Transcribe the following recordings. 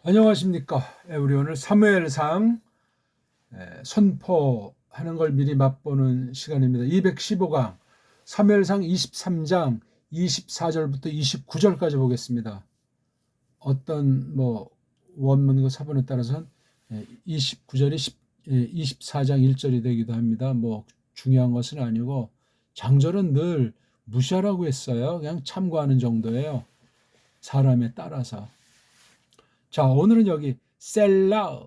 안녕하십니까. 우리 오늘 사무엘상 선포하는 걸 미리 맛보는 시간입니다. 215강 사무엘상 23장 24절부터 29절까지 보겠습니다. 어떤 원문과 사본에 따라서는 29절이 24장 1절이 되기도 합니다. 중요한 것은 아니고 장절은 늘 무시하라고 했어요. 그냥 참고하는 정도예요. 사람에 따라서. 자, 오늘은 여기 셀라,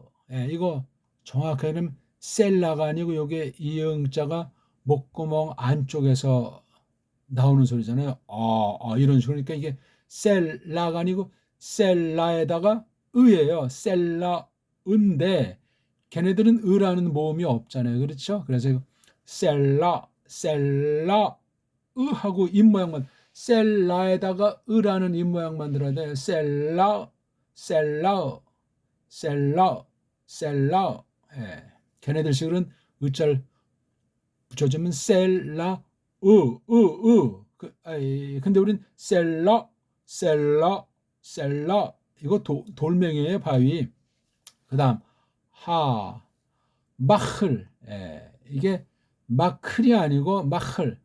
이거 정확하게는 셀라가 아니고 요게 이응자가 목구멍 안쪽에서 나오는 소리잖아요. 이런 식으로. 그러니까 이게 셀라가 아니고 셀라에다가 의예요. 셀라은데 걔네들은 의라는 모음이 없잖아요. 그렇죠? 그래서 이거 셀라 의하고 입모양만 셀라에다가 의라는 입모양만 들어야 돼요. 셀라 걔네들식으로는 의자를 붙여주면 셀라 근데 우린 셀라 이거 돌멩이에요. 바위. 그 다음 마클. 이게 마클이 아니고 마클.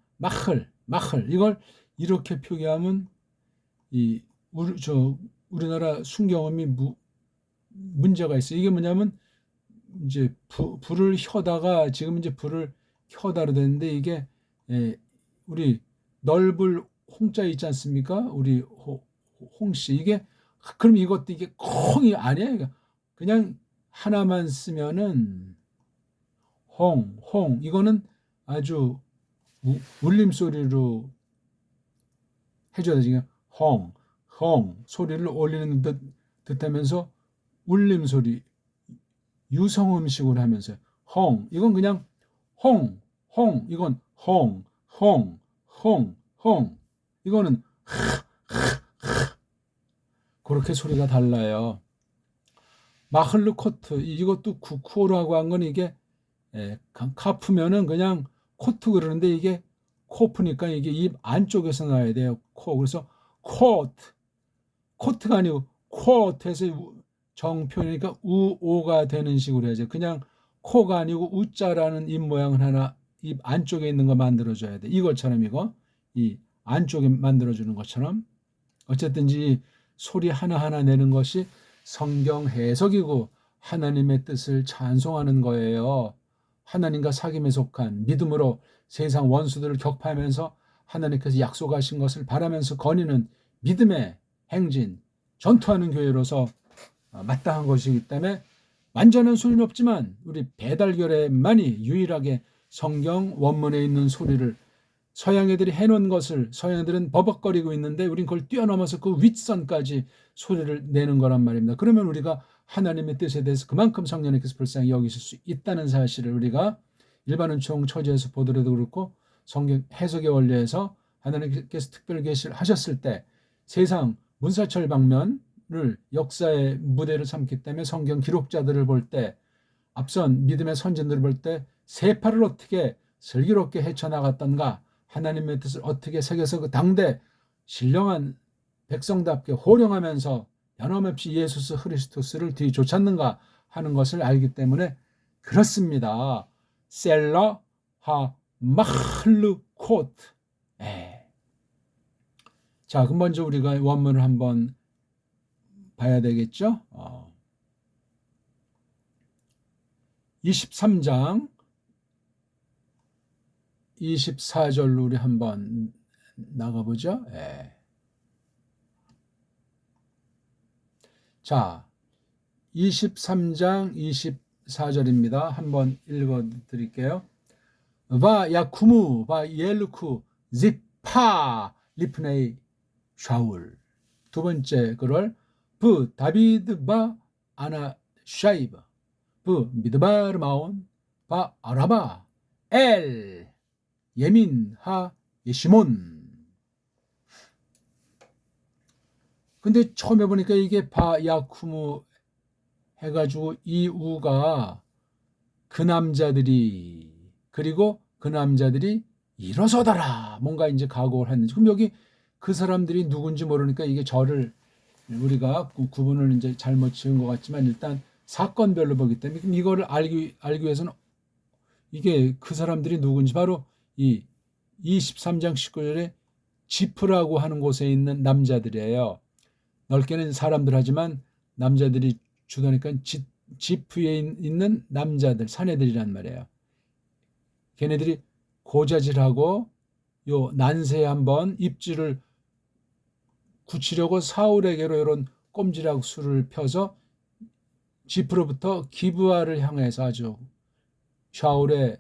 이걸 이렇게 표기하면 우리나라 순경음이 문제가 있어요. 이게 뭐냐면 이제 불을 켜다가 지금 이제 불을 켜다로 됐는데 이게 우리 넓을 홍자 있지 않습니까? 우리 홍씨 이게 그럼 이것도 이게 콩이 아니에요. 그냥 하나만 쓰면은 홍 이거는 아주 울림 소리로 해줘야 되지. 홍 소리를 올리는 듯하면서 울림 소리 유성음식으로 하면서 이건 그냥 홍 이건 홍 이거는 그렇게 소리가 달라요. 마흘르코트 이것도 쿠쿠오라고 한 건 이게 카프면은 그냥 코트 그러는데 이게 코프니까 이게 입 안쪽에서 나야 돼요. 그래서 코트가 아니고 코트에서 정표니까 우오가 되는 식으로 해야죠. 그냥 코가 아니고 우자라는 입 모양을 하나 입 안쪽에 있는 거 만들어줘야 돼. 이것처럼 이 안쪽에 만들어주는 것처럼 어쨌든지 소리 하나하나 내는 것이 성경 해석이고 하나님의 뜻을 찬송하는 거예요. 하나님과 사귐에 속한 믿음으로 세상 원수들을 격파하면서 하나님께서 약속하신 것을 바라면서 거니는 믿음의 행진, 전투하는 교회로서 마땅한 것이기 때문에 완전한 소리는 없지만 우리 배달결에만이 유일하게 성경 원문에 있는 소리를 서양 애들이 해놓은 것을 서양 애들은 버벅거리고 있는데 우린 그걸 뛰어넘어서 그 윗선까지 소리를 내는 거란 말입니다. 그러면 우리가 하나님의 뜻에 대해서 그만큼 성령님께서 불쌍히 여기실 수 있다는 사실을 우리가 일반 은총 처지에서 보더라도 그렇고 성경 해석의 원리에서 하나님께서 특별 계시를 하셨을 때 세상 문사철 방면을 역사의 무대를 삼기 때문에 성경 기록자들을 볼 때 앞선 믿음의 선진들을 볼 때 세파를 어떻게 슬기롭게 헤쳐나갔던가 하나님의 뜻을 어떻게 새겨서 그 당대 신령한 백성답게 호령하면서 변함없이 예수 그리스도를 뒤쫓았는가 하는 것을 알기 때문에 그렇습니다. 셀러 하 마흐르 코트. 자, 그럼 먼저 우리가 원문을 한번 봐야 되겠죠? 23장 24절로 우리 한번 나가보죠. 자, 23장 24절입니다. 한번 읽어드릴게요. 바 야쿠무 바 옐루쿠 지파 리프네이 샤울. 두 번째 글을 브 다비드 바 아나 샤이브 브 미드바르 마온 바 아라바 엘 예민 하 예시몬. 근데 처음에 보니까 이게 바야쿠무 해가지고 이 우가 그 남자들이 그리고 그 남자들이 일어서더라 뭔가 이제 각오를 했는지 그럼 여기 그 사람들이 누군지 모르니까 이게 절을 우리가 구분을 이제 잘못 지은 것 같지만 일단 사건별로 보기 때문에 그럼 이거를 알기 위해서는 이게 그 사람들이 누군지 바로 이 23장 19절에 지프라고 하는 곳에 있는 남자들이에요. 넓게는 사람들 하지만 남자들이 주도니까 지프에 있는 남자들, 사내들이란 말이에요. 걔네들이 고자질하고 요 난세에 한번 입지를 굳히려고 사울에게로 이런 꼼지락 수를 펴서 지프로부터 기브아를 향해서 아주 샤울의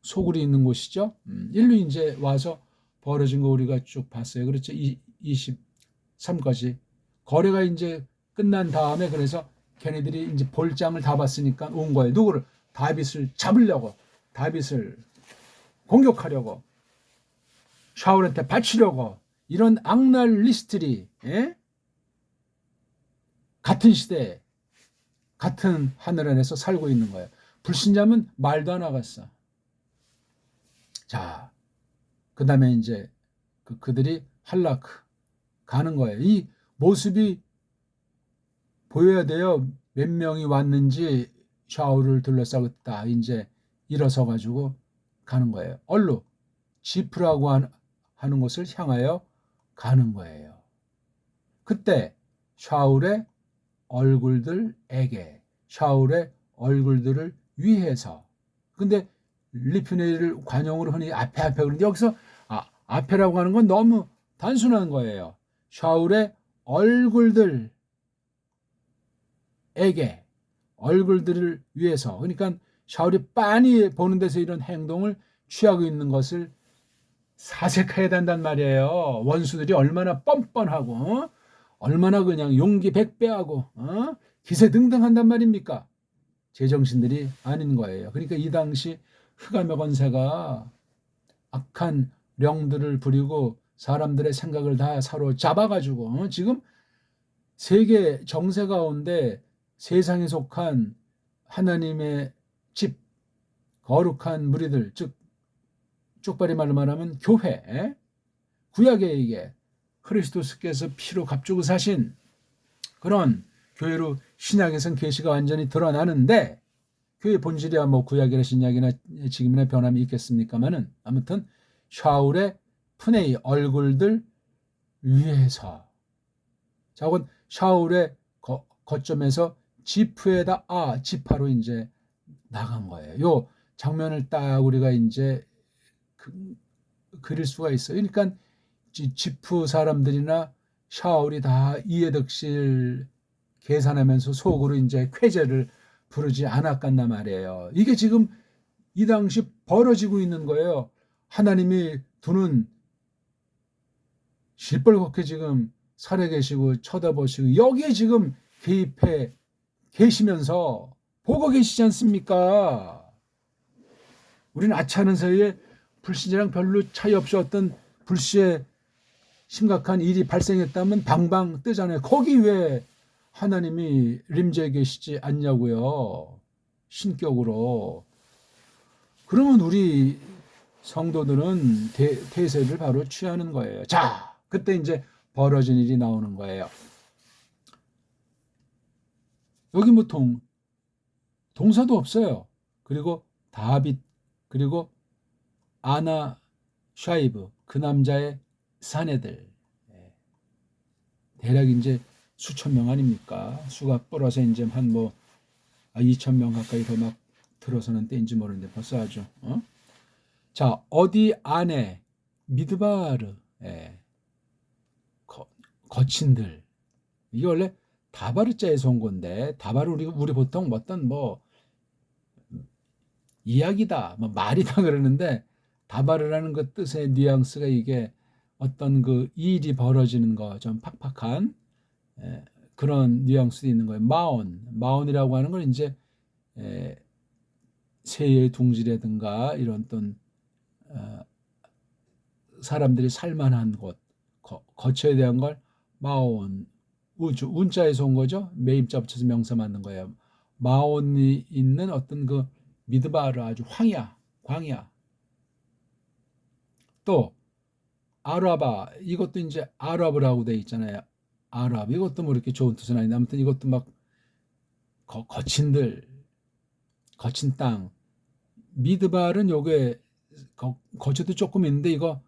소굴이 있는 곳이죠. 일로 이제 와서 벌어진 거 우리가 쭉 봤어요. 그렇죠. 23까지. 거래가 이제 끝난 다음에 그래서 걔네들이 이제 볼장을 다 봤으니까 온 거예요. 누구를? 다윗을 잡으려고, 다윗을 공격하려고, 샤울한테 바치려고 이런 악랄 리스트리, 예? 같은 시대에 같은 하늘 안에서 살고 있는 거예요. 불신자면 말도 안 나갔어. 자, 그 다음에 이제 그들이 할라크 가는 거예요. 이 모습이 보여야 돼요. 몇 명이 왔는지 샤울을 둘러싸겠다. 이제 일어서 가지고 가는 거예요. 얼룩, 지프라고 하는 곳을 향하여 가는 거예요. 그때 샤울의 얼굴들에게, 샤울의 얼굴들을 위해서. 근데 리피네이를 관용으로 흔히 앞에 그러는데 여기서 앞에라고 하는 건 너무 단순한 거예요. 샤울의 얼굴들에게, 얼굴들을 위해서. 그러니까 샤울이 빤히 보는 데서 이런 행동을 취하고 있는 것을 사색해야 된단 말이에요. 원수들이 얼마나 뻔뻔하고 얼마나 그냥 용기 백배하고 기세등등한단 말입니까? 제정신들이 아닌 거예요. 그러니까 이 당시 흑암의 권세가 악한 령들을 부리고 사람들의 생각을 다 사로잡아가지고 지금 세계 정세 가운데 세상에 속한 하나님의 집, 거룩한 무리들, 즉 쪽발이 말로 말하면 교회, 구약의 이게 그리스도께서 피로 값주고 사신 그런 교회로 신약에선 계시가 완전히 드러나는데 교회 본질이야 뭐 구약이나 신약이나 지금이나 변함이 있겠습니까마는 아무튼 샤울의 푸네이 얼굴들 위에서 자, 혹은 샤울의 거점에서 지프에다 지파로 이제 나간 거예요. 요 장면을 딱 우리가 이제 그릴 수가 있어요. 그러니까 지프 사람들이나 샤울이 다 이해득실 계산하면서 속으로 이제 쾌재를 부르지 않았겠나 말이에요. 이게 지금 이 당시 벌어지고 있는 거예요. 하나님이 두는 시뻘겋게 지금 살아계시고 쳐다보시고 여기에 지금 개입해 계시면서 보고 계시지 않습니까? 우리는 아차하는 사이에 불신자랑 별로 차이 없이 어떤 불시에 심각한 일이 발생했다면 방방 뜨잖아요. 거기 왜 하나님이 림제에 계시지 않냐고요. 신격으로. 그러면 우리 성도들은 태세를 바로 취하는 거예요. 자, 그때 이제 벌어진 일이 나오는 거예요. 여기 뭐 동사도 없어요. 그리고 다빗, 그리고 아나 샤이브, 그 남자의 사내들. 대략 이제 수천 명 아닙니까? 수가 불어서 이제 한 2천 명 가까이 더 막 들어서는 때인지 모르는데 벌써 아주. 자, 어디 안에 미드바르, 거친들. 이게 원래 다바르자에서 온 건데 다바르 우리 보통 어떤 이야기다, 말이다 그러는데 다바르라는 그 뜻의 뉘앙스가 이게 어떤 그 일이 벌어지는 거 좀 팍팍한 그런 뉘앙스도 있는 거예요. 마온이라고 하는 건 이제 새의 둥지라든가 이런 어떤 사람들이 살만한 곳, 거처에 대한 걸 마온, 운자에서 온 거죠. 매임자 붙여서 명사 만든 거예요. 마온이 있는 어떤 그 미드바르 아주 광야. 또 아라바 이것도 이제 아랍이라고 돼 있잖아요. 아랍 이것도 뭐 이렇게 좋은 뜻은 아닌데 아무튼 이것도 막 거친들 거친 땅. 미드발은 요게 거쳐도 조금 있는데 이거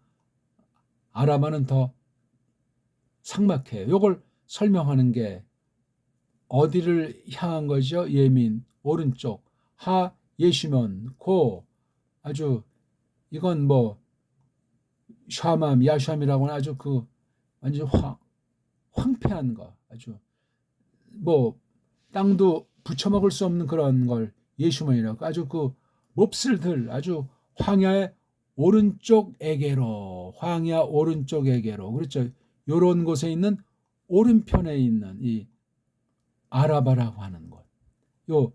아라바는 더 삭막해요. 요걸 설명하는 게 어디를 향한 거죠? 예민 오른쪽 하 예시면 고 아주 이건 뭐 샤맘 야샴이라고는 아주 그 완전 황폐한 거 아주 뭐 땅도 부쳐먹을 수 없는 그런 걸 예시면이라고 아주 그 몹쓸들 아주 황야의 오른쪽에게로 황야 오른쪽에게로 그렇죠. 요런 곳에 있는 오른편에 있는 이 아라바라고 하는 곳. 요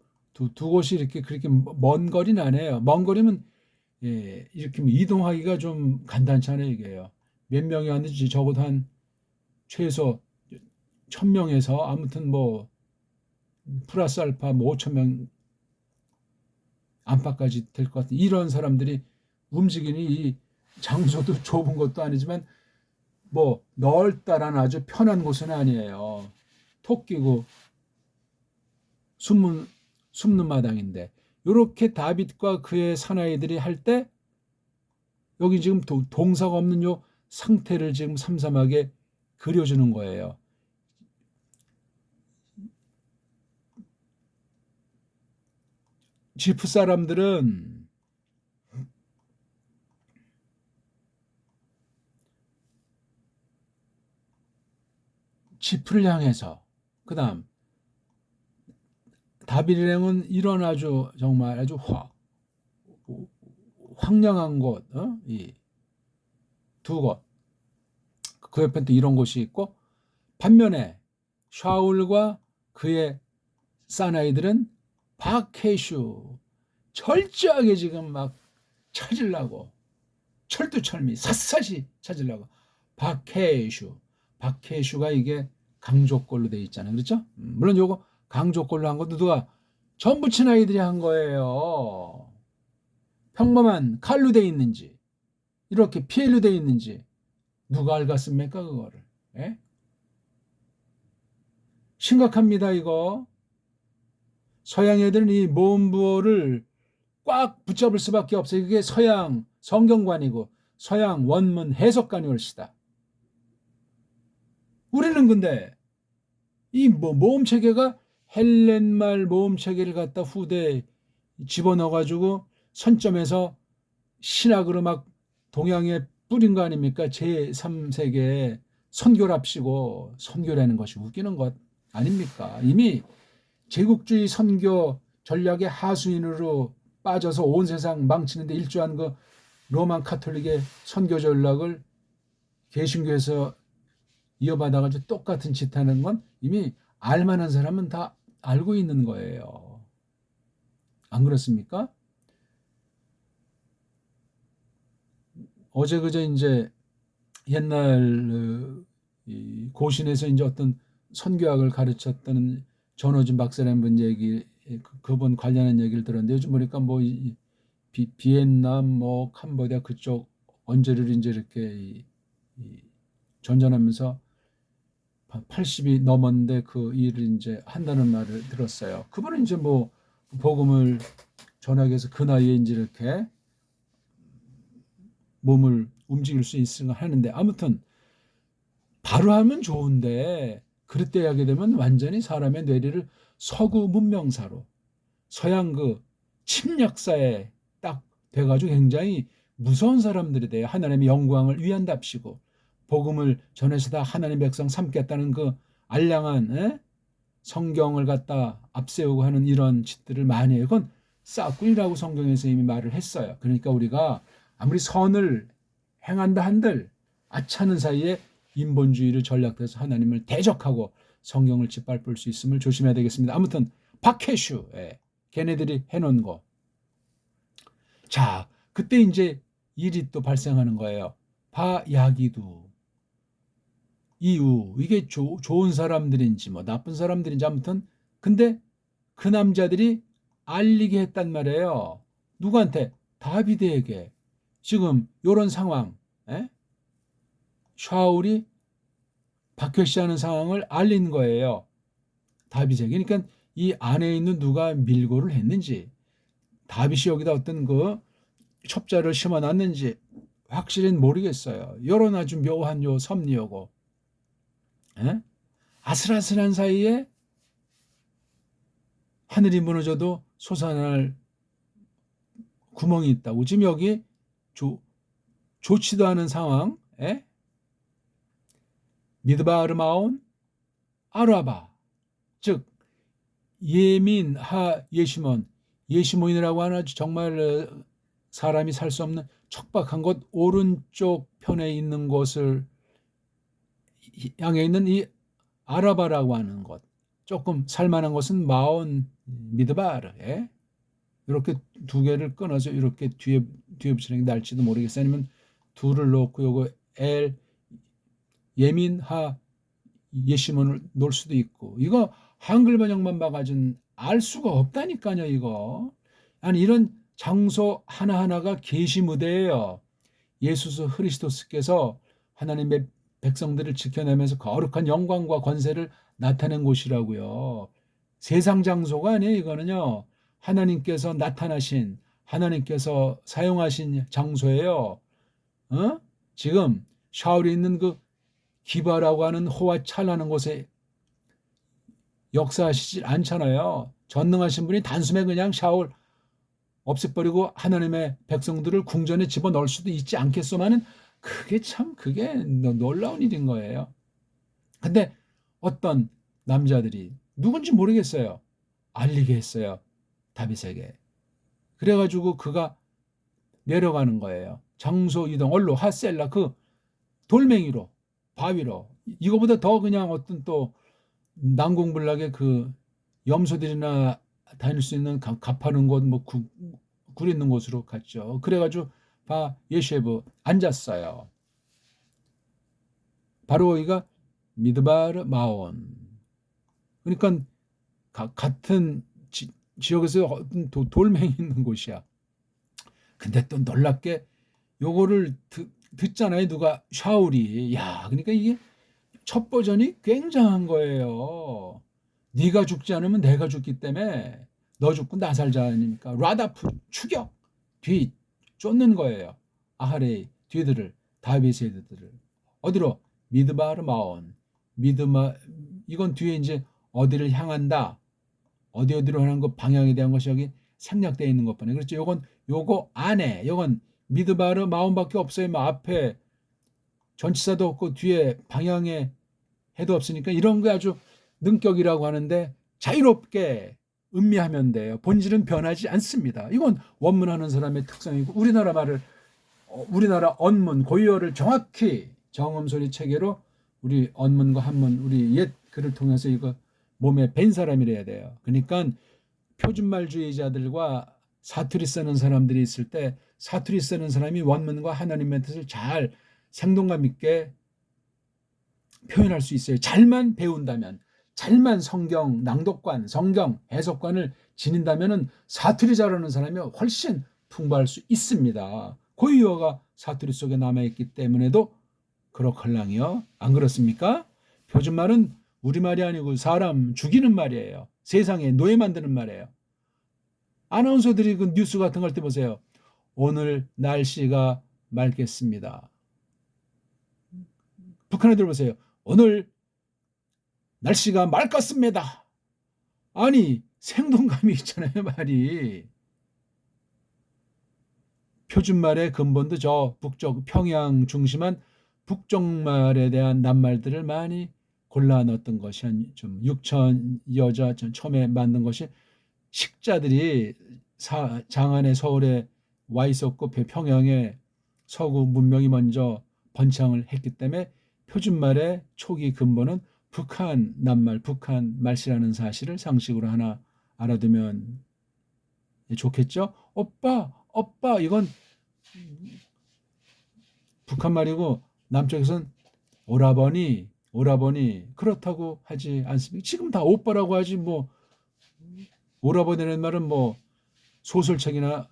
두 곳이 이렇게 그렇게 먼 거리는 아니에요. 먼 거리면 예, 이렇게 이동하기가 좀 간단찮아요, 이게요. 몇 명이 왔는지 적어도 한 최소 1000명에서 아무튼 뭐 플러스 알파 뭐 5000명 안팎까지 될 것 같은 이런 사람들이 움직이니 이 장소도 좁은 것도 아니지만 뭐 넓다란 아주 편한 곳은 아니에요. 토끼고 숨는 마당인데 이렇게 다윗과 그의 사나이들이 할 때 여기 지금 동사가 없는 요 상태를 지금 삼삼하게 그려주는 거예요. 지프 사람들은 지프를 향해서 그 다음 다윗이랑은 이런 아주 정말 아주 황량한 곳, 이 두 곳, 그 옆에 또 이런 곳이 있고 반면에 샤울과 그의 사나이들은 바케슈 철저하게 지금 막 찾으려고 철두철미 샅샅이 찾으려고 바케슈가 이게 강조꼴로 돼 있잖아요. 그렇죠? 물론 요거 강조꼴로 한 것도 누가 전부 친아이들이 한 거예요. 평범한 칼로 돼 있는지 이렇게 피엘로 돼 있는지 누가 알겠습니까 그거를. 예? 심각합니다 이거. 서양 애들은 이 모음부호를 꽉 붙잡을 수밖에 없어요. 그게 서양 성경관이고 서양 원문 해석관이 옳시다. 우리는 근데 이 모음 체계가 헬렌말 모음 체계를 갖다 후대에 집어넣어가지고 선점해서 신학으로 막 동양에 뿌린 거 아닙니까? 제3세계에 선교랍시고 선교라는 것이 웃기는 것 아닙니까? 이미 제국주의 선교 전략의 하수인으로 빠져서 온 세상 망치는데 일조한 그 로만 카톨릭의 선교 전략을 개신교에서 이어받아가지고 똑같은 짓 하는 건 이미 알만한 사람은 다 알고 있는 거예요. 안 그렇습니까? 어제 그저 이제 옛날 고신에서 이제 어떤 선교학을 가르쳤던 전호진 박사라는 분 얘기 그분 관련한 얘기를 들었는데 요즘 보니까 뭐 비엔남 뭐 캄보디아 그쪽 언제를 이제 이렇게 전전하면서 80이 넘었는데 그 일을 이제 한다는 말을 들었어요. 그분은 이제 뭐 복음을 전하기 위해서 그 나이에 이제 이렇게 몸을 움직일 수 있으면 하는데 아무튼 바로 하면 좋은데 그릇돼 하게 되면 완전히 사람의 뇌리를 서구 문명사로 서양 그 침략사에 딱 돼가지고 굉장히 무서운 사람들이 돼요. 하나님의 영광을 위한답시고 복음을 전해서 다 하나님 백성 삼겠다는 그 알량한 성경을 갖다 앞세우고 하는 이런 짓들을 많이 해요. 그건 싹군이라고 성경에서 이미 말을 했어요. 그러니까 우리가 아무리 선을 행한다 한들 아차는 사이에 인본주의를 전략해서 하나님을 대적하고 성경을 짓밟을 수 있음을 조심해야 되겠습니다. 아무튼 바케슈 걔네들이 해놓은 거. 자, 그때 이제 일이 또 발생하는 거예요. 바야기두 이유 이게 좋은 사람들인지 뭐 나쁜 사람들인지 아무튼 근데 그 남자들이 알리게 했단 말이에요. 누구한테? 다비드에게. 지금 이런 상황. 에? 샤울이 박해시하는 상황을 알린 거예요. 다윗에게. 그러니까 이 안에 있는 누가 밀고를 했는지, 다윗이 여기다 어떤 그 첩자를 심어놨는지 확실히는 모르겠어요. 요런 아주 묘한 요 섭리여고, 예? 아슬아슬한 사이에 하늘이 무너져도 솟아날 구멍이 있다고. 지금 여기 좋지도 않은 상황, 예? 미드바르마온 아라바, 즉 예민 하 예시몬, 예시몬이라고 하는 아주 정말 사람이 살 수 없는 척박한 곳 오른쪽 편에 있는 곳을 향해 있는 이 아라바라고 하는 곳, 조금 살만한 곳은 마온 미드바르, 예? 이렇게 두 개를 끊어서 이렇게 뒤에 붙이는 게 날지도 모르겠어요. 아니면 둘을 놓고 요거 엘 예민하 예시문을 놓을 수도 있고, 이거 한글 번역만 봐가지고 알 수가 없다니까요. 이거 아니, 이런 장소 하나하나가 계시 무대예요. 예수 그리스도께서 하나님의 백성들을 지켜내면서 거룩한 영광과 권세를 나타낸 곳이라고요. 세상 장소가 아니에요. 이거는요, 하나님께서 나타나신, 하나님께서 사용하신 장소예요. 어? 지금 샤울이 있는 그 기바라고 하는 호화 찰나는 곳에 역사하시지 않잖아요. 전능하신 분이 단숨에 그냥 샤울 없애버리고 하나님의 백성들을 궁전에 집어넣을 수도 있지 않겠소만은, 그게 놀라운 일인 거예요. 근데 어떤 남자들이 누군지 모르겠어요. 알리게 했어요. 다윗에게. 그래가지고 그가 내려가는 거예요. 장소 이동, 얼로 하셀라, 그 돌멩이로, 바위로, 이거보다 더 그냥 어떤 또 난공불락의 그 염소들이나 다닐 수 있는 가파른 곳, 뭐 굴 있는 곳으로 갔죠. 그래가지고 바 예셰브 앉았어요. 바로 여기가 미드바르 마온. 그러니까 같은 지역에서 어떤 돌멩이 있는 곳이야. 근데 또 놀랍게 요거를 듣잖아요. 누가 샤울이. 야, 그러니까 이게 첫 버전이 굉장한 거예요. 네가 죽지 않으면 내가 죽기 때문에 너 죽고 나 살자 아닙니까? 라다프 추격, 뒤 쫓는 거예요. 아하레이 뒤들을, 다윗의 뒤들을 어디로? 미드바르 마온. 미드마, 이건 뒤에 이제 어디를 향한다, 어디로 하는 거 방향에 대한 것이 여기 생략되어 있는 것뿐이에요. 그렇죠? 요거 안에, 요건 미드바르 마온밖에 없어요. 뭐 앞에 전치사도 없고 뒤에 방향에 해도 없으니까 이런 게 아주 능격이라고 하는데, 자유롭게 음미하면 돼요. 본질은 변하지 않습니다. 이건 원문하는 사람의 특성이고, 우리나라 말을, 우리나라 언문 고유어를 정확히 정음소리 체계로 우리 언문과 한문, 우리 옛 글을 통해서 이거 몸에 밴 사람이래야 돼요. 그러니까 표준말주의자들과 사투리 쓰는 사람들이 있을 때, 사투리 쓰는 사람이 원문과 하나님의 뜻을 잘 생동감 있게 표현할 수 있어요. 잘만 배운다면, 잘만 성경 낭독관, 성경 해석관을 지닌다면 사투리 잘하는 사람이 훨씬 풍부할 수 있습니다. 고유어가 사투리 속에 남아있기 때문에도 그렇걸랑요. 안 그렇습니까? 표준말은 우리말이 아니고 사람 죽이는 말이에요. 세상에 노예 만드는 말이에요. 아나운서들이 그 뉴스 같은 거 할 때 보세요. 오늘 날씨가 맑겠습니다. 북한 애들 보세요. 오늘 날씨가 맑았습니다. 아니, 생동감이 있잖아요, 말이. 표준말의 근본도 저 북쪽 평양 중심한 북쪽말에 대한 낱말들을 많이 골라 넣었던 것이 한 좀 6천여 자 처음에 만든 것이, 식자들이 장안에 서울에 와 있었고 평양에 서구 문명이 먼저 번창을 했기 때문에 표준말의 초기 근본은 북한 낱말, 북한 말씨라는 사실을 상식으로 하나 알아두면 좋겠죠. 오빠, 이건 북한 말이고, 남쪽에서는 오라버니, 그렇다고 하지 않습니까? 지금 다 오빠라고 하지, 뭐 오라버니라는 말은 뭐 소설책이나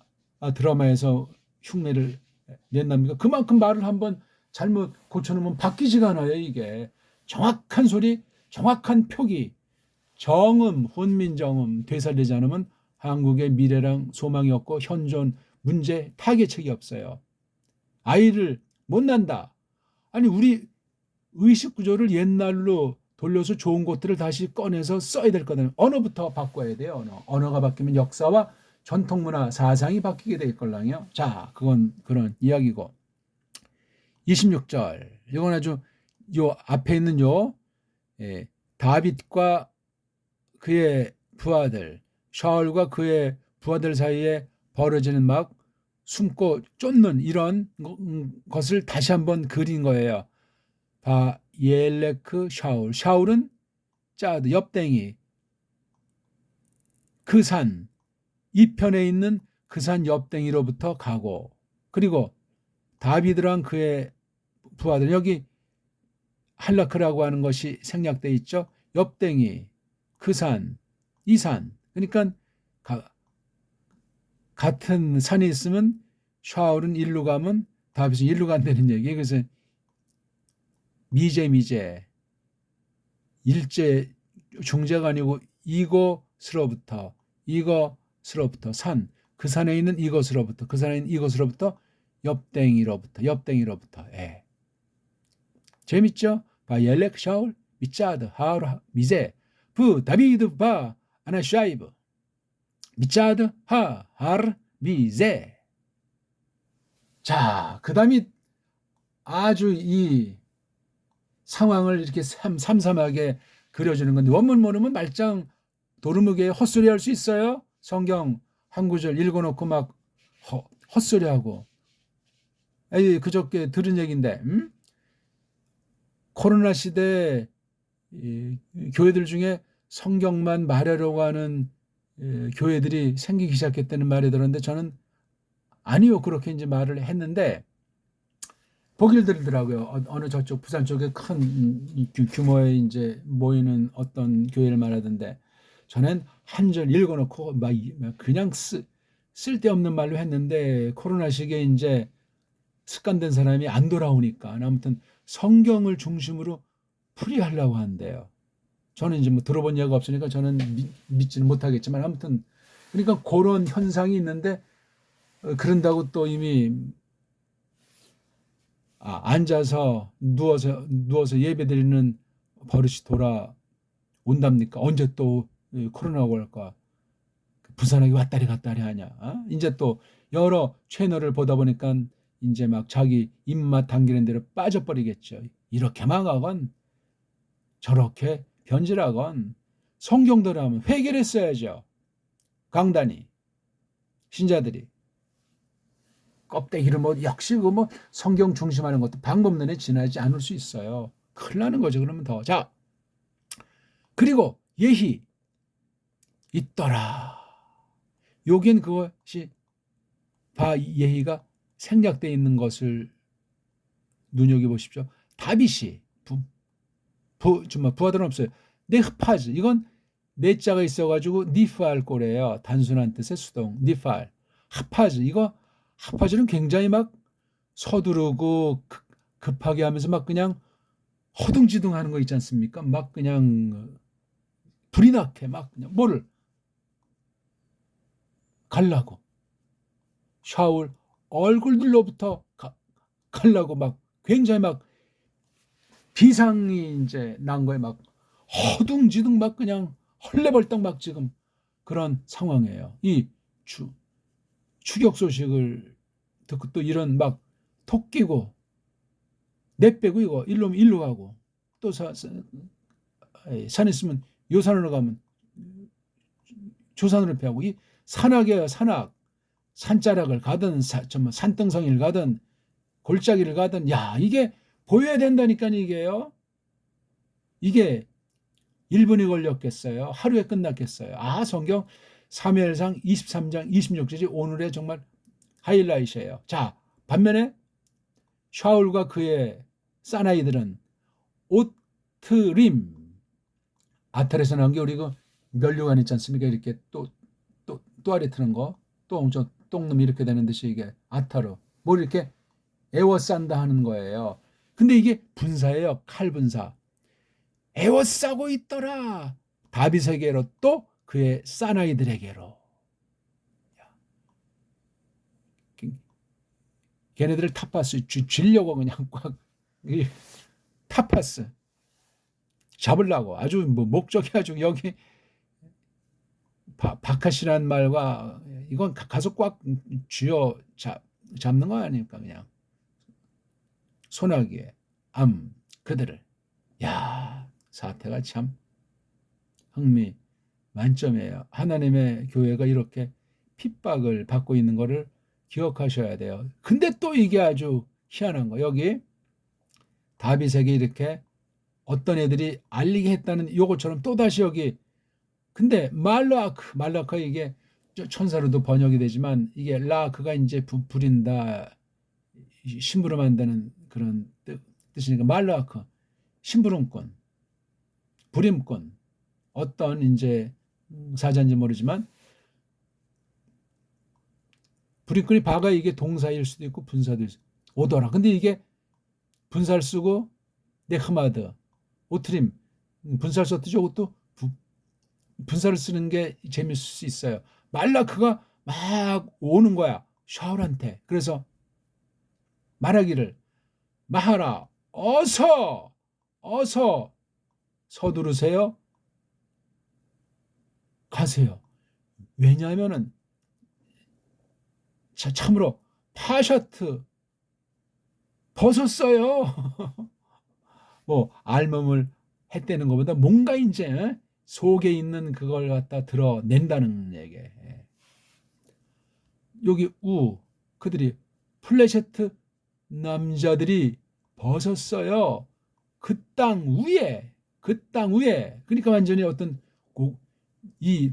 드라마에서 흉내를 낸답니까? 그만큼 말을 한번 잘못 고쳐놓으면 바뀌지가 않아요. 이게 정확한 소리, 정확한 표기, 정음, 훈민정음 되살리지 않으면 한국의 미래랑 소망이 없고 현존 문제 타개책이 없어요. 아이를 못 난다. 아니 우리 의식 구조를 옛날로 돌려서 좋은 것들을 다시 꺼내서 써야 될 거거든요. 언어부터 바꿔야 돼요. 언어가 바뀌면 역사와 전통문화, 사상이 바뀌게 될 걸랑요. 자, 그건 그런 이야기고. 26절. 이건 아주 요 앞에 있는 다윗과 그의 부하들, 샤울과 그의 부하들 사이에 벌어지는 막 숨고 쫓는 이런 것을 다시 한번 그린 거예요. 바옐레크 샤울. 샤울은 짜드, 옆댕이. 그 산, 이 편에 있는 그 산 옆댕이로부터 가고, 그리고 다비드랑 그의 부하들, 여기 할라크라고 하는 것이 생략되어 있죠. 옆댕이, 그 산, 이 산. 그러니까 같은 산이 있으면 샤울은 일로 가면 다윗은 일로 간다는 얘기. 그래서 미제 일제 중제가 아니고 이것으로부터 산, 그 산에 있는 이것으로부터, 그 산에 있는 이것으로부터 옆댕이로부터. 예. 재밌죠? 바옐렉 샤울 미짜드 하르 미제 부 다비드 바 아나샤이브 미짜드 하르 미제. 자, 그 다음에 아주 이 상황을 이렇게 삼삼하게 그려주는 건데, 원문 모르면 말짱 도루묵에 헛소리 할 수 있어요? 성경 한 구절 읽어놓고 막 헛소리하고. 그저께 들은 얘기인데, 코로나 시대에 교회들 중에 성경만 말하려고 하는 교회들이 생기기 시작했다는 말이 들었는데, 저는 아니요 그렇게 이제 말을 했는데 보기를 들더라고요. 어느 저쪽 부산 쪽에 큰 규모의 이제 모이는 어떤 교회를 말하던데, 저는 한 절 읽어놓고 막 그냥 쓸데없는 말로 했는데, 코로나 시기에 이제 습관된 사람이 안 돌아오니까 아무튼 성경을 중심으로 풀이하려고 한대요. 저는 이제 뭐 들어본 예가 없으니까 저는 믿지는 못하겠지만, 아무튼 그러니까 그런 현상이 있는데, 그런다고 또 이미 앉아서 누워서 예배드리는 버릇이 돌아온답니까? 언제 또 코로나가 올까? 부산하게 왔다리 갔다리 하냐? 이제 또 여러 채널을 보다 보니까 이제 막 자기 입맛 당기는 대로 빠져버리겠죠. 이렇게 망하건 저렇게 변질하건 성경대로 하면 회개했어야죠. 강단이, 신자들이. 껍데기를 역시 성경 중심하는 것도 방법론에 지나지 않을 수 있어요. 큰일 나는 거죠. 그러면 더. 자, 그리고 예희 있더라. 여긴 그것이 예희가 생략되어 있는 것을 눈여겨보십시오. 다윗이 부하들은 없어요. 네흐파즈, 이건 네자가 있어가지고 니프알 꼴이에요. 단순한 뜻의 수동 니프알. 하파즈는 굉장히 막 서두르고 급하게 하면서 막 그냥 허둥지둥 하는 거 있지 않습니까? 막 그냥 불이 나게 막 그냥 뭐를 갈라고, 샤울 얼굴들로부터 갈라고 막 굉장히 막 비상이 이제 난 거에 막 허둥지둥 막 그냥 헐레벌떡 막 지금 그런 상황이에요. 이 추격 소식을 듣고 또 이런 막 토끼고 내빼고 이거 일로 가고, 또 산에 있으면 요 산으로 가면 조산으로 피하고, 이 산악이에요. 산자락을 가든 산등성이를 가든 골짜기를 가든, 이게 보여야 된다니까. 이게 1분이 걸렸겠어요? 하루에 끝났겠어요? 성경 사무엘상 23장 26절이 오늘의 정말 하이라이트예요. 자, 반면에 샤울과 그의 사나이들은 오트림, 아탈에서 나온 게 우리 그 면류관 있지 않습니까? 이렇게 또아리 트는 거, 똥놈 이렇게 되는 듯이 이게 아타로 뭘 이렇게 에워싼다 하는 거예요. 근데 이게 분사예요. 칼 분사. 에워싸고 있더라. 다윗에게로 또 그의 사나이들에게로. 걔네들을 타파스 쥐려고 그냥 꽉 타파스 잡으려고 아주 뭐 목적이 아주 여기 바카시란 말과 이건 가서 꽉 쥐어 잡는 거 아닙니까? 그냥 소나기에 그들을. 야, 사태가 참 흥미 만점이에요. 하나님의 교회가 이렇게 핍박을 받고 있는 거를 기억하셔야 돼요. 근데 또 이게 아주 희한한 거. 여기 다윗에게 이렇게 어떤 애들이 알리게 했다는 요것처럼 또다시 여기 근데 말라크 이게 천사로도 번역이 되지만 이게 라크가 이제 부린다 심부름한다는 그런 뜻이니까 말라크 심부름꾼 부림꾼 어떤 이제 사자인지 모르지만 부림꾼이 바가 이게 동사일 수도 있고 분사도 오더라. 근데 이게 분사를 쓰고 네흐마드 오트림 분사를 썼듯이 이것도 분사를 쓰는 게 재밌을 수 있어요. 말라크가 막 오는 거야. 샤울한테. 그래서 말하기를 마하라 어서 서두르세요. 가세요. 왜냐하면은 참으로 파샤트 벗었어요. 뭐 알몸을 했다는 것보다 뭔가 이제 속에 있는 그걸 갖다 드러낸다는 얘기. 여기 그들이 플레셰트 남자들이 벗었어요. 그 땅 위에 그러니까 완전히 어떤 이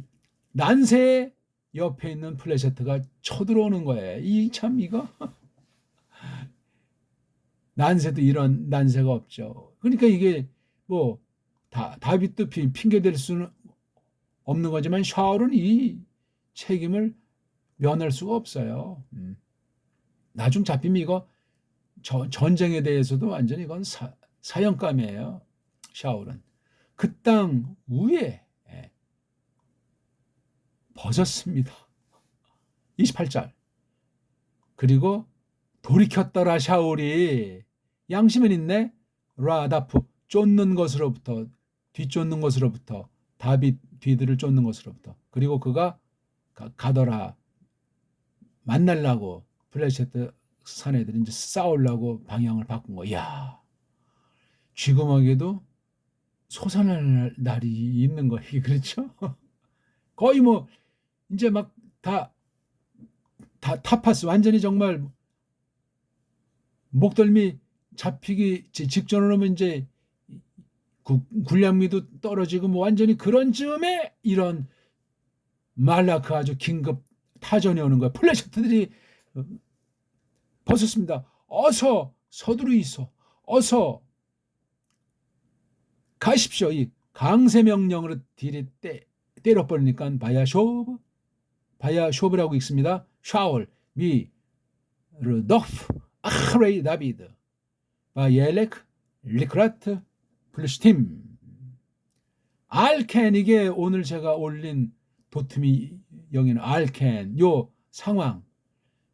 난세 옆에 있는 플레셰트가 쳐들어오는 거예요. 이거 난세도 이런 난세가 없죠. 그러니까 이게 뭐 다윗도 핑계댈 수는 없는 거지만 샤울은 이 책임을 면할 수가 없어요. 나중 잡히면 이거 전쟁에 대해서도 완전히 이건 사형감이에요. 샤울은 그 땅 위에 벗었습니다. 28절. 그리고 돌이켰더라 샤울이. 양심은 있네. 라다프 쫓는 것으로부터 뒤쫓는 것으로부터 다윗 뒤들을 쫓는 것으로부터. 그리고 그가 가더라 만나려고 블레셋 사내들이 이제 싸우려고 방향을 바꾼 거. 야, 쥐구멍에도 솟아날 날이 있는 거. 이게 그렇죠? 거의 뭐 이제 막 다 타파스 완전히 정말 목덜미 잡히기 직전으로 오면 이제 군량미도 떨어지고 뭐 완전히 그런 즈음에 이런 말라크 아주 긴급 타전이 오는 거야. 플래셔트들이 벗었습니다. 어서 서두르이소. 어서 가십시오. 이 강세 명령으로 때려버리니까 바야쇼브라고 읽습니다. 샤울 미 르도프 아흐레이 다비드 바예렉 리크라트 플루시팀 알켄. 이게 오늘 제가 올린 도트미 영에는 알켄 요 상황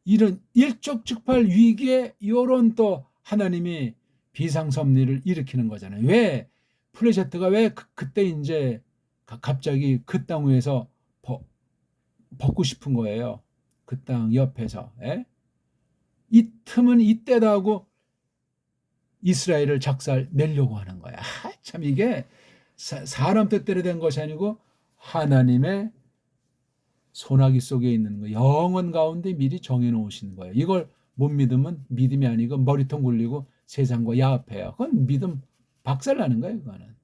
이런 일촉즉발 위기에 요런 또 하나님이 비상섭리를 일으키는 거잖아요. 왜 플레셰트가 왜 그때 이제 갑자기 그 땅 위에서 벗고 싶은 거예요. 그 땅 옆에서. 이 틈은 이때다 하고 이스라엘을 작살 내려고 하는 거야. 참 이게 사람 뜻대로 된 것이 아니고 하나님의 소나기 속에 있는 거, 영원 가운데 미리 정해놓으신 거예요. 이걸 못 믿으면 믿음이 아니고 머리통 굴리고 세상과 야합해요. 그건 믿음 박살나는 거예요. 그거는.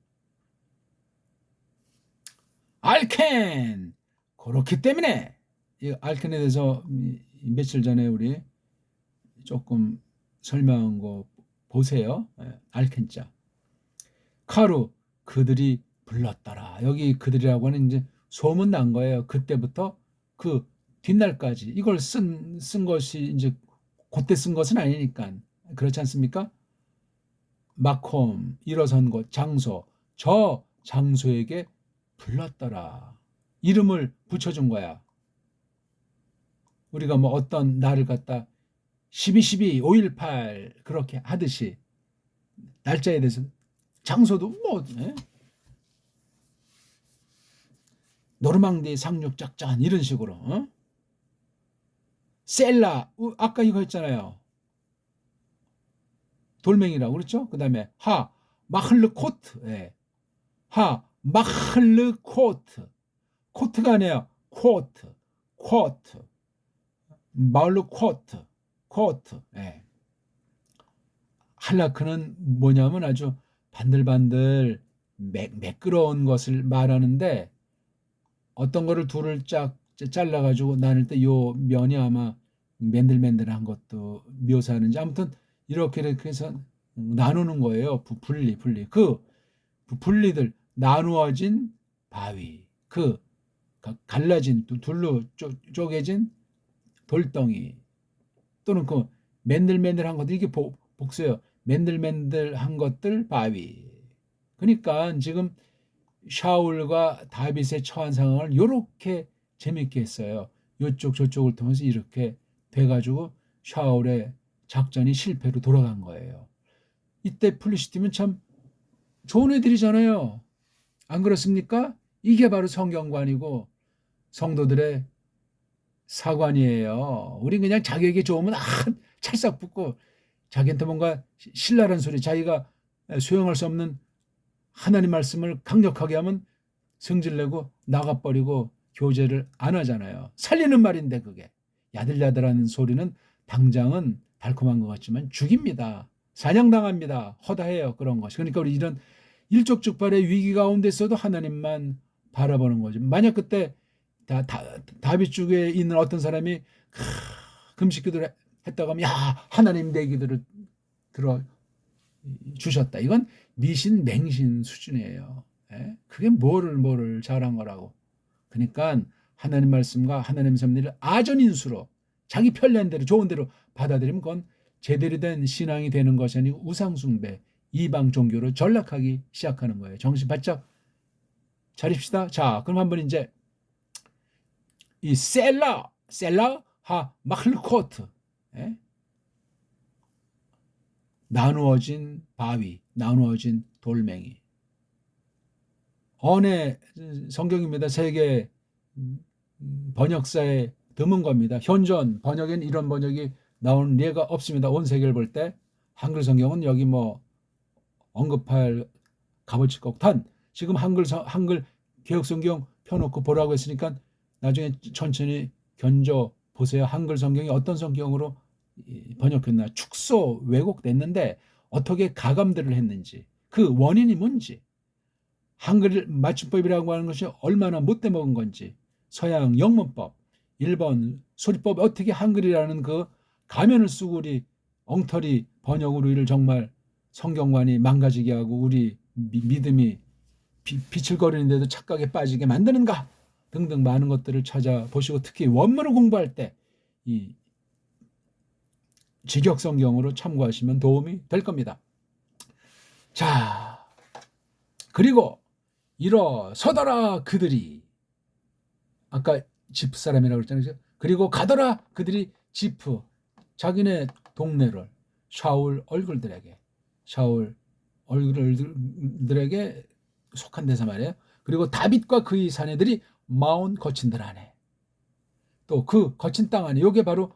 알켄. 그렇기 때문에 이 알켄에 대해서 며칠 전에 우리 조금 설명한 거 보세요. 알켄자. 카루 그들이 불렀더라. 여기 그들이라고 하는 이제 소문 난 거예요. 그때부터 그 뒷날까지 이걸 쓴 것이 이제 그때 쓴 것은 아니니까 그렇지 않습니까? 마콤 일어선 곳 장소 저 장소에게 불렀더라. 이름을 붙여준 거야. 우리가 뭐 어떤 날을 갖다 12.12, 5.18 그렇게 하듯이 날짜에 대해서 장소도 뭐 노르망디 상륙작전 이런 식으로 셀라 아까 이거 했잖아요. 돌멩이라고 그렇죠? 그 다음에 하 마흐르코트 하 마흐르코트 코트가 아니에요. 코트 마흐르코트 코트 할라크는 뭐냐면 아주 반들반들 매끄러운 것을 말하는데 어떤 거를 둘을 쫙 잘라가지고 나눌 때 요 면이 아마 맨들맨들한 것도 묘사하는지 아무튼 이렇게 해서 나누는 거예요. 분리 그 분리들 나누어진 바위 그 갈라진 둘로 쪼개진 돌덩이 또는 그 맨들맨들한 것들 이게 복수예요. 맨들맨들한 것들 바위. 그러니까 지금 샤울과 다윗의 처한 상황을 이렇게 재밌게 했어요. 이쪽 저쪽을 통해서 이렇게 돼가지고 샤울의 작전이 실패로 돌아간 거예요. 이때 플리시팀은 참 좋은 애들이잖아요. 안 그렇습니까? 이게 바로 성경관이고 성도들의 사관이에요. 우린 그냥 자기에게 좋으면 찰싹 붙고 자기한테 뭔가 신랄한 소리 자기가 수용할 수 없는 하나님 말씀을 강력하게 하면 성질내고 나가버리고 교제를 안 하잖아요. 살리는 말인데 그게 야들야들하는 소리는 당장은 달콤한 것 같지만 죽입니다. 사냥당합니다. 허다해요. 그런 것이. 그러니까 우리 이런 일촉즉발의 위기 가운데 있어도 하나님만 바라보는 거죠. 만약 그때 다윗 쪽에 있는 어떤 사람이 금식 기도를 했다고 하면 야 하나님 내 기도를 들어 주셨다. 이건 미신 맹신 수준이에요. 그게 뭐를 잘한 거라고. 그러니까 하나님 말씀과 하나님 섭리를 아전인수로 자기 편리한 대로 좋은 대로 받아들이면 그건 제대로 된 신앙이 되는 것이 아니고 우상숭배 이방 종교로 전락하기 시작하는 거예요. 정신 바짝 차립시다. 자, 그럼 한번 이제 이 셀라 하 마흐르코트 나누어진 바위, 나누어진 돌멩이. 언의 성경입니다. 세계 번역사에 드문 겁니다. 현존 번역엔 이런 번역이 나오는 예가 없습니다. 온 세계를 볼 때 한글 성경은 여기 뭐 언급할 값어치 꼭 단 지금 한글 개혁 성경 펴놓고 보라고 했으니까 나중에 천천히 견져 보세요. 한글 성경이 어떤 성경으로 번역했나 축소 왜곡됐는데 어떻게 가감들을 했는지 그 원인이 뭔지 한글 맞춤법이라고 하는 것이 얼마나 못돼 먹은 건지 서양 영문법 일본 소리법 어떻게 한글이라는 그 가면을 쓰고 우리 엉터리 번역으로 이를 정말 성경관이 망가지게 하고 우리 믿음이 비틀거리는데도 착각에 빠지게 만드는가 등등 많은 것들을 찾아보시고 특히 원문을 공부할 때 이 직역성경으로 참고하시면 도움이 될 겁니다. 자, 그리고 일어서더라 그들이 아까 지프 사람이라고 그랬잖아요. 그리고 가더라 그들이 지프 자기네 동네를 샤울 얼굴들에게 속한 데서 말이에요. 그리고 다윗과 그의 사내들이 마온 거친 들 안에 또 그 거친 땅 안에 이게 바로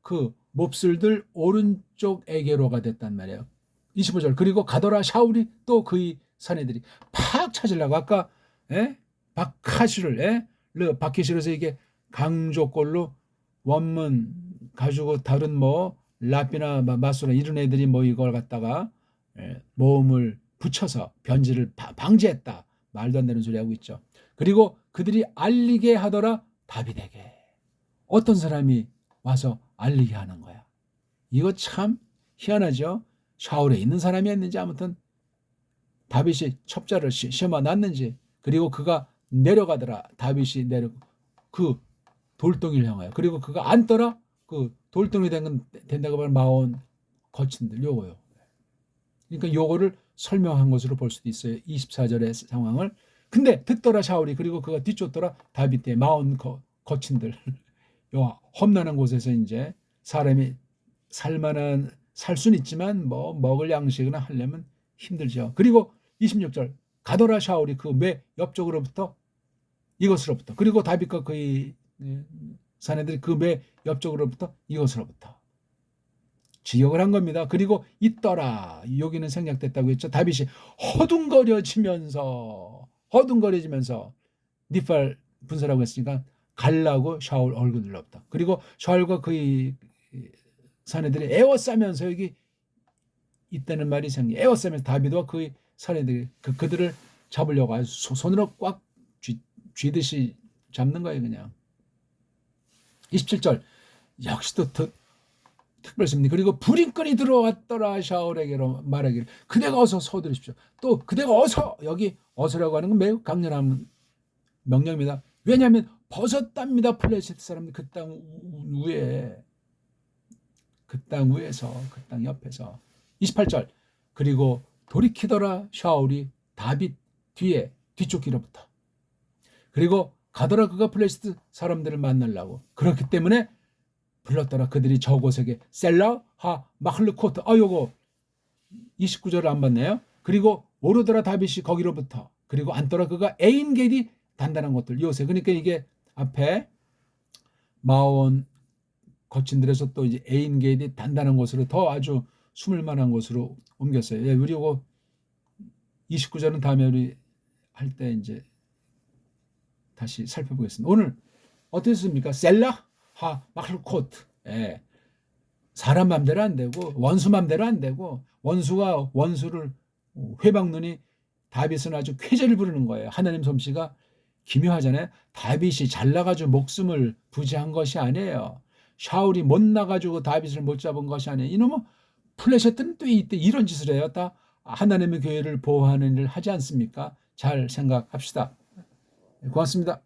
그 몹쓸들 오른쪽에게로가 됐단 말이에요. 25절 그리고 가더라 샤울이 또 그의 사내들이 팍 찾으려고 아까 박하시를 박해실에서 이게 강조꼴로 원문 가지고 다른 뭐 라피나 마수나 이런 애들이 뭐 이걸 갖다가 모음을 붙여서 변질을 방지했다. 말도 안 되는 소리 하고 있죠. 그리고 그들이 알리게 하더라 다윗에게. 어떤 사람이 와서 알리게 하는 거야. 이거 참 희한하죠. 샤울에 있는 사람이 했는지 아무튼 다윗이 첩자를 심어 놨는지 그리고 그가 내려가더라. 다윗이 내려 그 돌덩이를 향하여 그리고 그가 앉더라. 그 돌덩이 된다고 하면 마온 거친들 요거요. 그러니까 요거를 설명한 것으로 볼 수도 있어요. 24절의 상황을. 근데 듣더라 샤울이. 그리고 그가 뒤쫓더라 다윗의 마흔 거친들. 요 험난한 곳에서 이제 사람이 살 수는 있지만 뭐 먹을 양식이나 하려면 힘들죠. 그리고 26절 가더라 샤울이 그 매 옆쪽으로부터 이것으로부터. 그리고 다윗과 그의 사내들이 그 매 옆쪽으로부터 이것으로부터 지역을 한 겁니다. 그리고 있더라. 여기는 생략됐다고 했죠. 다윗이 허둥거려지면서 니팔 분서라고 했으니까 갈라고 샤울 얼굴들로부터. 그리고 샤울과 그의 사내들이 에워싸면서 여기 있다는 말이 생겨. 에워싸면서 다윗과 그의 사내들이 그들을 잡으려고 아주 손으로 꽉 쥐듯이 잡는 거예요. 그냥. 27절 역시 또 특별습니다. 그리고 불인권이 들어왔더라 샤울에게로 말하기를 그대가 어서 서두르십시오. 또 그대가 어서, 여기 어서라고 하는 건 매우 강렬한 명령입니다. 왜냐하면 벗었답니다. 블레셋 사람들 그 땅 위에, 그 땅 위에서, 그 땅 옆에서. 28절 그리고 돌이키더라 샤울이 다윗 뒤쫓기로부터. 그리고 가더라 그가 블레셋 사람들을 만나려고. 그렇기 때문에 불렀더라 그들이 저곳에게 셀라 하 마클르코트. 요거 29절을 안 봤네요. 그리고 오르더라 다윗이 거기로부터. 그리고 앉더라 그가 에인게디 단단한 것들. 요새 그러니까 이게 앞에 마온 거친 들에서 또 이제 에인게디 단단한 곳으로 더 아주 숨을 만한 곳으로 옮겼어요. 예, 그리고 29절은 다음에 우리 할 때 이제 다시 살펴보겠습니다. 오늘 어땠습니까? 셀라 하 마클코트. 예. 사람 맘대로 안 되고 원수 맘대로 안 되고 원수가 원수를 회방눈이 다윗은 아주 쾌재를 부르는 거예요. 하나님 솜씨가 기묘하잖아요. 다윗이 잘나가지고 목숨을 부지한 것이 아니에요. 샤울이 못 나가지고 다윗을 못 잡은 것이 아니에요. 이놈은 플레셋들은 또 이때 이런 짓을 해요. 다 하나님의 교회를 보호하는 일을 하지 않습니까? 잘 생각합시다. 고맙습니다.